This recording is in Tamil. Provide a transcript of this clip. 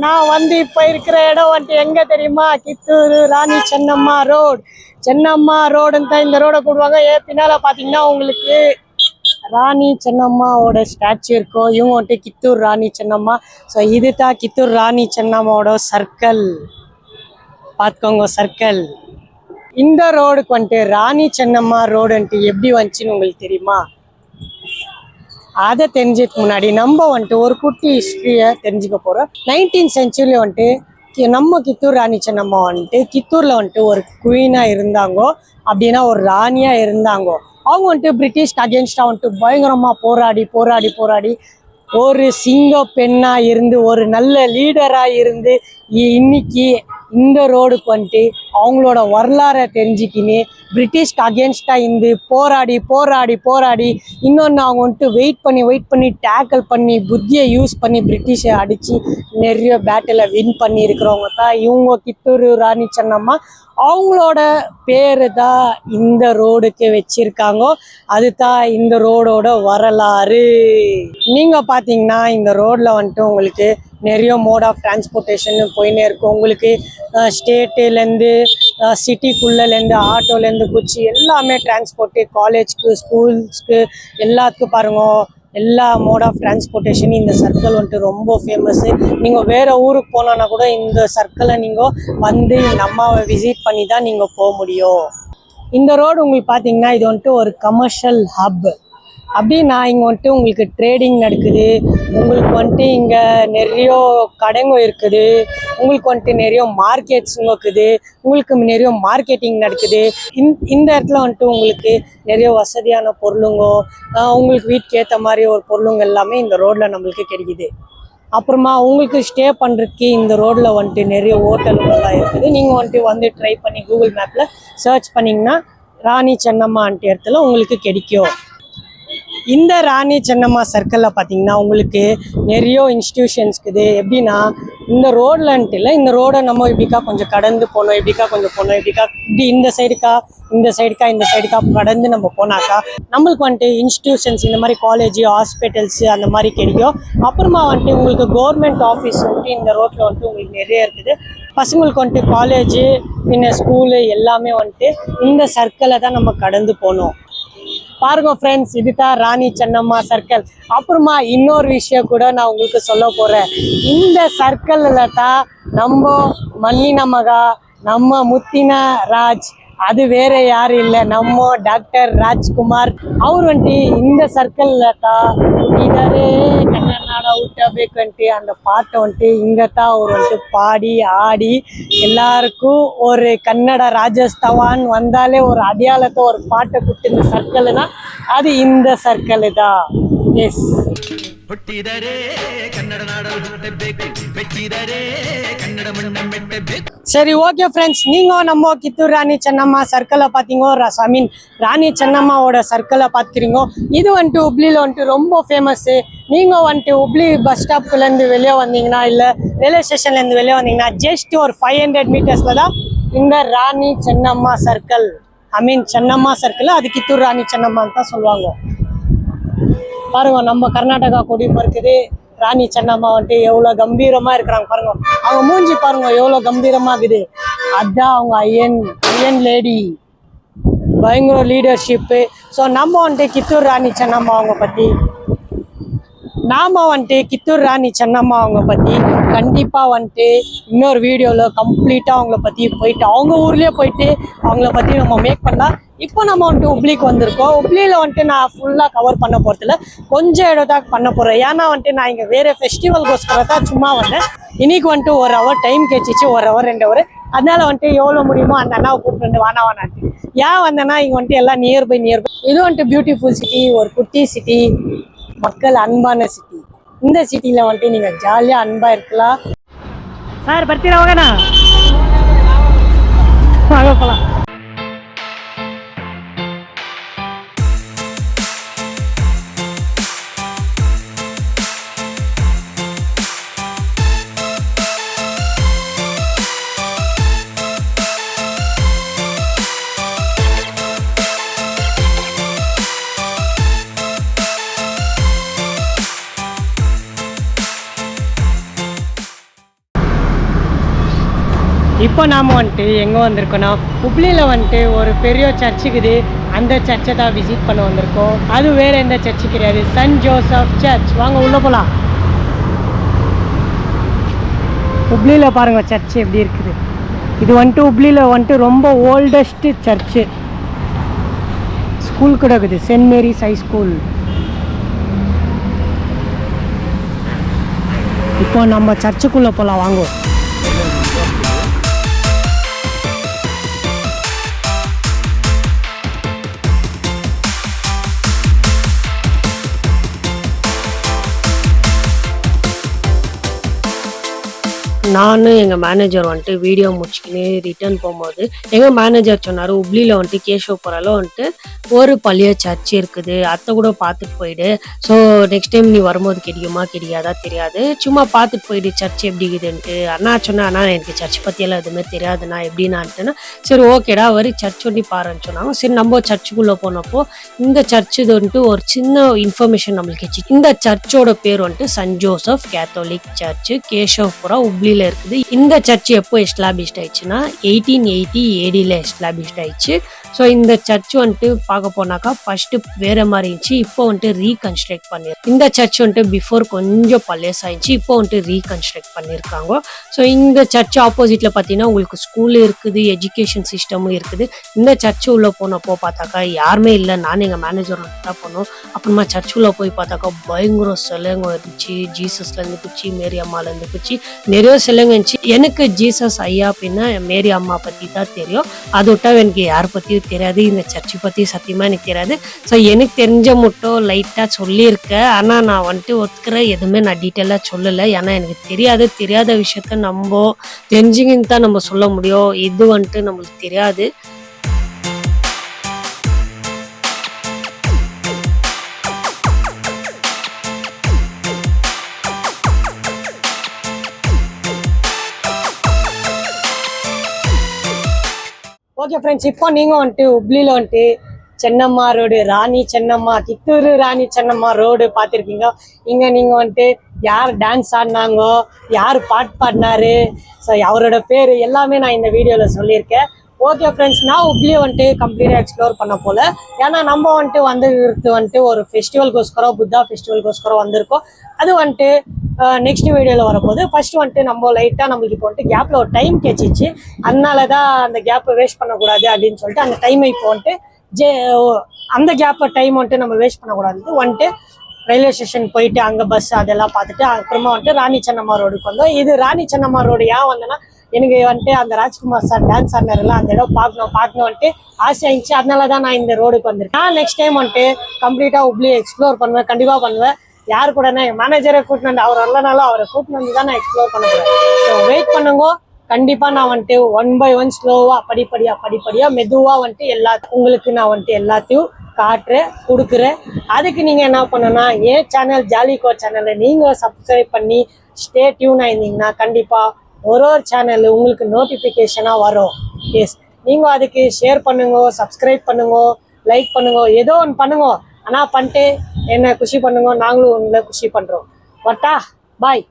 நான் வந்து இப்ப இருக்கிற இடம் வந்துட்டு எங்க தெரியுமா? கித்தூர் ராணி சென்னம்மா ரோடு. சென்னம்மா ரோடுன்னு தான் இந்த ரோட கூடுவாங்க. பின்னால பாத்தீங்கன்னா உங்களுக்கு ராணி சென்னம்மாவோட ஸ்டாச்சு இருக்கும். இவங்க வந்துட்டு கித்தூர் ராணி சென்னம்மா. ஸோ இது தான் கித்தூர் ராணி சென்னம்மாவோட சர்க்கிள். பார்த்துக்கோங்க சர்க்கிள். இந்த ரோடுக்கு வந்துட்டு ராணி சென்னம்மா ரோடுன்ட்டு எப்படி வந்துச்சுன்னு உங்களுக்கு தெரியுமா? அதை தெரிஞ்சதுக்கு முன்னாடி நம்ம வந்துட்டு ஒரு குட்டி ஹிஸ்ட்ரியை தெரிஞ்சுக்க போகிறோம். 19th சென்ச்சுரியில் வந்துட்டு நம்ம கித்தூர் ராணி சென்னம்மா வந்துட்டு கித்தூரில் வந்துட்டு ஒரு குயினாக இருந்தாங்கோ, அப்படின்னா ஒரு ராணியாக இருந்தாங்கோ. அவங்க வந்துட்டு பிரிட்டிஷ்க்கு அகேன்ஸ்டாக வந்துட்டு பயங்கரமாக போராடி போராடி போராடி ஒரு சிங்க பெண்ணாக இருந்து ஒரு நல்ல லீடராக இருந்து இன்னைக்கு இந்த ரோடுக்கு வந்துட்டு அவங்களோட வரலாறை தெரிஞ்சுக்கின்னு பிரிட்டிஷ்க்கு அகேன்ஸ்டாக இருந்து போராடி போராடி போராடி இன்னொன்று அவங்க வந்துட்டு வெயிட் பண்ணி டேக்கிள் பண்ணி புத்தியை யூஸ் பண்ணி பிரிட்டிஷை அடித்து நிறைய பேட்டில் வின் பண்ணி இருக்கிறவங்க தான் இவங்க கித்தூர் ராணி சென்னம்மா. அவங்களோட பேரு தான் இந்த ரோடுக்கு வச்சிருக்காங்க. அது தான் இந்த ரோடோட வரலாறு. நீங்கள் பார்த்தீங்கன்னா இந்த ரோடில் வந்துட்டு உங்களுக்கு நிறைய மோட் ஆஃப் டிரான்ஸ்போர்ட்டேஷன் போயின்னே இருக்கும். உங்களுக்கு ஸ்டேட்டுலேருந்து சிட்டிக்குள்ளேருந்து ஆட்டோலேருந்து குச்சி எல்லாமே டிரான்ஸ்போர்ட்டு, காலேஜ்க்கு ஸ்கூல்ஸ்க்கு எல்லாத்துக்கும் பாருங்க எல்லா மோட் ஆஃப் டிரான்ஸ்போர்ட்டேஷன் இந்த சர்க்கிள் வந்துட்டு ரொம்ப ஃபேமஸ்ஸு. நீங்கள் வேறு ஊருக்கு போனோன்னா கூட இந்த சர்க்கிளை நீங்கள் வந்து நம்ம விசிட் பண்ணி தான் நீங்கள் போக முடியும். இந்த ரோடு உங்களுக்கு பார்த்தீங்கன்னா இது வந்துட்டு ஒரு கமர்ஷியல் ஹப். அப்படின்னா இங்கே வந்துட்டு உங்களுக்கு ட்ரேடிங் நடக்குது, உங்களுக்கு வந்துட்டு இங்கே நிறைய கடைங்க இருக்குது, உங்களுக்கு வந்துட்டு நிறைய மார்க்கெட்ஸுங்க இருக்குது, உங்களுக்கு நிறைய மார்க்கெட்டிங் நடக்குது. இந்த இடத்துல வந்துட்டு உங்களுக்கு நிறைய வசதியான பொருளுங்க, உங்களுக்கு வீட்டுக்கு ஏற்ற மாதிரி ஒரு பொருளுங்க எல்லாமே இந்த ரோட்டில் நம்மளுக்கு கிடைக்குது. அப்புறமா உங்களுக்கு ஸ்டே பண்ணுறதுக்கு இந்த ரோட்டில் வந்துட்டு நிறைய ஹோட்டலுங்கெல்லாம் இருக்குது. நீங்கள் வந்துட்டு ட்ரை பண்ணி கூகுள் மேப்பில் சர்ச் பண்ணிங்கன்னா ராணி சென்னம்மான்ட்டு இடத்துல உங்களுக்கு கிடைக்கும். இந்த ராணி சென்னம்மா சர்க்கிளில் பார்த்தீங்கன்னா உங்களுக்கு நிறைய இன்ஸ்டியூஷன்ஸ் இருக்குது. எப்படின்னா இந்த ரோட்லன்ட்டு இல்லை, இந்த ரோடை நம்ம இப்படிக்கா கொஞ்சம் கடந்து போனோம், இப்படிக்கா கொஞ்சம் போனோம், இப்படி இந்த சைடுக்கா கடந்து நம்ம போனாக்கா நம்மளுக்கு வந்துட்டு இன்ஸ்டியூஷன்ஸ் இந்த மாதிரி காலேஜ், ஹாஸ்பிட்டல்ஸு அந்த மாதிரி கிடைக்கும். அப்புறமா வந்துட்டு உங்களுக்கு கவர்மெண்ட் ஆஃபீஸ் வந்துட்டு இந்த ரோட்டில் வந்துட்டு உங்களுக்கு நிறைய இருக்குது. பசங்களுக்கு வந்துட்டு காலேஜு பின்ன ஸ்கூலு எல்லாமே வந்துட்டு இந்த சர்க்கிளை தான் நம்ம கடந்து போனோம். பாருங்க ஃப்ரெண்ட்ஸ், இதுதான் ராணி சென்னம்மா சர்க்கிள். அப்புறமா இன்னொரு விஷயம் கூட நான் உங்களுக்கு சொல்ல போகிறேன். இந்த சர்க்கிளில் தான் நம்ம மன்னின மகா, நம்ம முத்தின ராஜ், அது வேற யாரும் இல்லை, நம்ம டாக்டர் ராஜ்குமார். அவர் வந்துட்டு இந்த சர்க்கிளில் தான் இதரே கன்னಡ ஊட்டಬೇಕಂತೆ அந்த பாட்டை வந்துட்டு இங்கே தான் அவர் வந்துட்டு பாடி ஆடி எல்லாருக்கும் ஒரு கன்னட ராஜஸ்தான் வந்தாலே ஒரு அடையாளத்தை ஒரு பாட்டை கொடுத்து இந்த சர்க்கிள்னா அது இந்த சர்க்கிள் தான். எஸ், சரி ஓகே ஃப்ரெண்ட்ஸ், நீங்கள் நம்ம கித்தூர் ராணி சென்னம்மா சர்க்கிளை பார்த்தீங்க, ராணி சென்னம்மாவோட சர்க்கிளை பார்த்துக்கிறீங்க. இது வந்துட்டு ஹுப்ளியில் வந்துட்டு ரொம்ப ஃபேமஸ்ஸு. நீங்கள் வந்துட்டு ஹுப்ளி பஸ் ஸ்டாப்லேருந்து வெளியே வந்தீங்கன்னா இல்லை ரயில்வே ஸ்டேஷன்லேருந்து வெளியே வந்தீங்கன்னா ஜஸ்ட் ஒரு 500 மீட்டர்ஸில் தான் இந்த ராணி சென்னம்மா சர்க்கிள். சென்னம்மா சர்க்கிள், அது கித்தூர் ராணி சென்னம்மான்னு தான் சொல்லுவாங்க. பாருங்க, நம்ம கர்நாடகா கொடி பறக்குது. ராணி சென்னம்மா வந்துட்டு எவ்வளோ கம்பீரமாக இருக்கிறாங்க பாருங்க. அவங்க மூஞ்சி பாருங்க எவ்வளோ கம்பீரமாக இருக்குது. அதுதான் அவங்க ஐயன் லேடி, பயங்கர லீடர்ஷிப்பு. ஸோ நம்ம வந்துட்டு கித்தூர் ராணி சென்னம்மா அவங்க பற்றி கண்டிப்பாக வந்துட்டு இன்னொரு வீடியோவில் கம்ப்ளீட்டாக அவங்கள பற்றி போயிட்டு அவங்க ஊர்லேயே போயிட்டு அவங்கள பற்றி நம்ம மேக் பண்ணலாம். இப்போ நம்ம வந்துட்டு ஹுப்ளிக்கு வந்திருக்கோம். ஹுப்ளியில் வந்துட்டு நான் ஃபுல்லாக கவர் பண்ண போகிறதில்ல, கொஞ்சம் இடத்தாக பண்ண போகிறேன். ஏன்னா வந்துட்டு நான் இங்கே வேறு ஃபெஸ்டிவல்கோஸ்கர தான் சும்மா வந்தேன். இன்னைக்கு வந்துட்டு 1 hour டைம் கேச்சிச்சு, 1 hour 2 hour. அதனால வந்துட்டு எவ்வளோ முடியுமோ அந்த அண்ணாவை கூப்பிட்டு வானான்ட்டு ஏன் வந்தேன்னா இங்கே வந்துட்டு எல்லாம் நியர்பை. இது வந்துட்டு பியூட்டிஃபுல் சிட்டி, ஒரு குட்டி சிட்டி, மக்கள் அன்பான சிட்டி. இந்த சிட்டியில் வந்துட்டு நீங்கள் ஜாலியாக அன்பாக இருக்கலாம். சார் ಬರ್ತೀರಾ ಹೋಗೋಣ? போகலாம். இப்போ நாம் வந்துட்டு எங்கே வந்திருக்கோன்னா ஹுப்ளியில் வந்துட்டு ஒரு பெரிய சர்ச் இருக்குது. அந்த சர்ச்சை தான் விசிட் பண்ண வந்திருக்கோம். அது வேறு எந்த சர்ச்சு கிடையாது, சென்ட் ஜோசப் சர்ச். வாங்க உள்ளே போகலாம். ஹுப்ளியில் பாருங்கள் சர்ச் எப்படி இருக்குது. இது வந்துட்டு ஹுப்ளியில் வந்துட்டு ரொம்ப ஓல்டஸ்ட் சர்ச்சு. ஸ்கூல் கூட இருக்குது, சென்ட் மேரிஸ் ஹை ஸ்கூல். இப்போ நம்ம சர்ச்சுக்குள்ளே போகலாம் வாங்க. நான் எங்கள் மேனேஜர் வந்துட்டு வீடியோ முடிச்சுக்கின்னு ரிட்டர்ன் போகும்போது எங்கள் மேனேஜர் சொன்னார், ஹுப்ளியில் வந்துட்டு கேஷவபுரால வந்துட்டு ஒரு பழைய சர்ச் இருக்குது, அதை கூட பார்த்துட்டு போயிடு. ஸோ நெக்ஸ்ட் டைம் நீ வரும்போது கிடைக்காதா தெரியாது, சும்மா பார்த்துட்டு போயிடு சர்ச் எப்படி இருக்குதுன்ட்டு. அண்ணா சொன்னேன், அண்ணா எனக்கு சர்ச் பற்றியெல்லாம் எதுவுமே தெரியாதுண்ணா, எப்படின்னான்ட்டுன்னா சரி ஓகேடா வரி சர்ச் ஒண்டி பாருன்னு சொன்னாங்க. சரி நம்ம சர்ச்சுக்குள்ளே போனப்போ இந்த சர்ச்சு வந்துட்டு ஒரு சின்ன இன்ஃபர்மேஷன் நம்மளுக்கு வச்சு. இந்த சர்ச்சோட பேர் வந்துட்டு சென்ட் ஜோசப் கேத்தோலிக் சர்ச், கேஷவபுரா ஹுப்ளியில் இருக்குது. இந்த சர்ச் எப்போ எஸ்டாப்ளிஷ்ட் ஆயிடுச்சுன்னா 1880 ADல எஸ்டாப்ளிஷ்ட் ஆயிடுச்சு. ஸோ இந்த சர்ச் வந்துட்டு பார்க்க போனாக்கா ஃபர்ஸ்ட் வேற மாதிரி இருந்துச்சு, இப்போ வந்துட்டு ரீகன்ஸ்ட்ரக்ட் பண்ணிருக்கு. இந்த சர்ச் வந்துட்டு பிஃபோர் கொஞ்சம் பழசாயிடுச்சு, இப்போ வந்துட்டு ரீகன்ஸ்ட்ரக்ட் பண்ணியிருக்காங்க. ஸோ இந்த சர்ச் ஆப்போசிட்ல பார்த்தீங்கன்னா உங்களுக்கு ஸ்கூல் இருக்குது, எஜுகேஷன் சிஸ்டமும் இருக்குது. இந்த சர்ச் உள்ள போனப்போ பார்த்தாக்கா யாருமே இல்லை, நானும் எங்கள் மேனேஜர் தான் போனோம். அப்புறமா சர்ச் உள்ள போய் பார்த்தாக்கா பயங்கர சிலைங்க இருந்துச்சு. ஜீசஸ்லேருந்து குச்சி, மேரி அம்மாலேருந்து குச்சி நிறைய சிலைங்க இருந்துச்சு. எனக்கு ஜீசஸ் ஐயா அப்படின்னா மேரி அம்மா பற்றி தான் தெரியும், அதை விட்டா எனக்கு யார் பற்றியும் தெரியாது. இந்த சர்ச்சை பற்றி சத்தியமாக எனக்கு தெரியாது. ஸோ எனக்கு தெரிஞ்ச மட்டும் லைட்டாக சொல்லியிருக்கேன். ஆனால் நான் வந்துட்டு ஒத்துக்கிறேன், எதுவுமே நான் டீட்டெயிலாக சொல்லலை. ஏன்னா எனக்கு தெரியாத விஷயத்த நம்ம தெரிஞ்சுக்கின்னு தான் நம்ம சொல்ல முடியும். இது வந்துட்டு நம்மளுக்கு தெரியாது. ஓகே ஃப்ரெண்ட்ஸ், இப்போ நீங்கள் வந்துட்டு ஹுப்ளியில் வந்துட்டு சென்னம்மா ரோடு, ராணி சென்னம்மா, கித்தூர் ராணி சென்னம்மா ரோடு பார்த்துருக்கீங்க. இங்கே நீங்கள் வந்துட்டு யார் டான்ஸ் ஆடினாங்கோ, யார் பாட்டு பாடினாரு, ஸோ அவரோட பேர் எல்லாமே நான் இந்த வீடியோவில் சொல்லியிருக்கேன். ஓகே ஃப்ரெண்ட்ஸ், நான் ஹுப்ளியை வந்துட்டு கம்ப்ளீட்டாக எக்ஸ்ப்ளோர் பண்ண போல. ஏன்னா நம்ம வந்துட்டு ஒரு ஃபெஸ்டிவலுக்கோஸ்கரம், புத்தா ஃபெஸ்டிவலுக்கோஸ்கரம் வந்திருக்கோம். அது வந்துட்டு நெக்ஸ்ட் வீடியோவில் வரப்போது. ஃபர்ஸ்ட் வந்துட்டு நம்ம லைட்டாக நம்மளுக்கு இப்போ வந்துட்டு கேப்பில் ஒரு டைம் கேச்சிச்சு, அதனால தான் அந்த கேப்பை வேஸ்ட் பண்ணக்கூடாது அப்படின்னு சொல்லிட்டு அந்த டைமை இப்போ வந்துட்டு அந்த கேப்பை டைம் வந்துட்டு நம்ம வேஸ்ட் பண்ணக்கூடாது வந்துட்டு ரயில்வே ஸ்டேஷன் போயிட்டு அங்கே பஸ் அதெல்லாம் பார்த்துட்டு அப்புறமா வந்துட்டு ராணி சென்னம்மா ரோடுக்கு வந்தோம். இது ராணி சென்னம்மா ரோடு ஏன் வந்தேன்னா எனக்கு வந்துட்டு அந்த ராஜ்குமார் சார் டான்ஸ் ஆடினார்ல அந்த இடம் பார்க்கணும் வந்துட்டு ஆசை ஆயிடுச்சு. அதனால தான் நான் இந்த ரோடுக்கு வந்திருக்கேன். நான் நெக்ஸ்ட் டைம் வந்துட்டு கம்ப்ளீட்டாக ஹுப்ளியை எக்ஸ்ப்ளோர் பண்ணுவேன், கண்டிப்பாக பண்ணுவேன். யாரு கூட என் மேனேஜரை கூட்டினு வந்து அவர் வரலனாலும் அவரை கூட்டினு வந்து தான் நான் எக்ஸ்ப்ளோர் பண்ண போகிறேன். ஸோ வெயிட் பண்ணுங்க, கண்டிப்பாக நான் வந்துட்டு 1 by 1 ஸ்லோவாக படிப்படியாக மெதுவாக வந்துட்டு உங்களுக்கு நான் வந்துட்டு எல்லாத்தையும் காட்டுறேன், கொடுக்குறேன். அதுக்கு நீங்கள் என்ன பண்ணணும்னா என் சேனல் ஜாலிகோ சேனலை நீங்கள் சப்ஸ்கிரைப் பண்ணி ஸ்டே டியூன் ஆயிருந்தீங்கன்னா கண்டிப்பாக ஒரு சேனல் உங்களுக்கு நோட்டிஃபிகேஷனாக வரும். எஸ், நீங்கள் அதுக்கு ஷேர் பண்ணுங்க, சப்ஸ்கிரைப் பண்ணுங்க, லைக் பண்ணுங்க, ஏதோ ஒன்று பண்ணுங்க. ஆனால் பண்ணிட்டு என்ன குஷி பண்ணுங்க, நாங்களும் உங்களை குஷி பண்ணுறோம். வட்டா பாய்.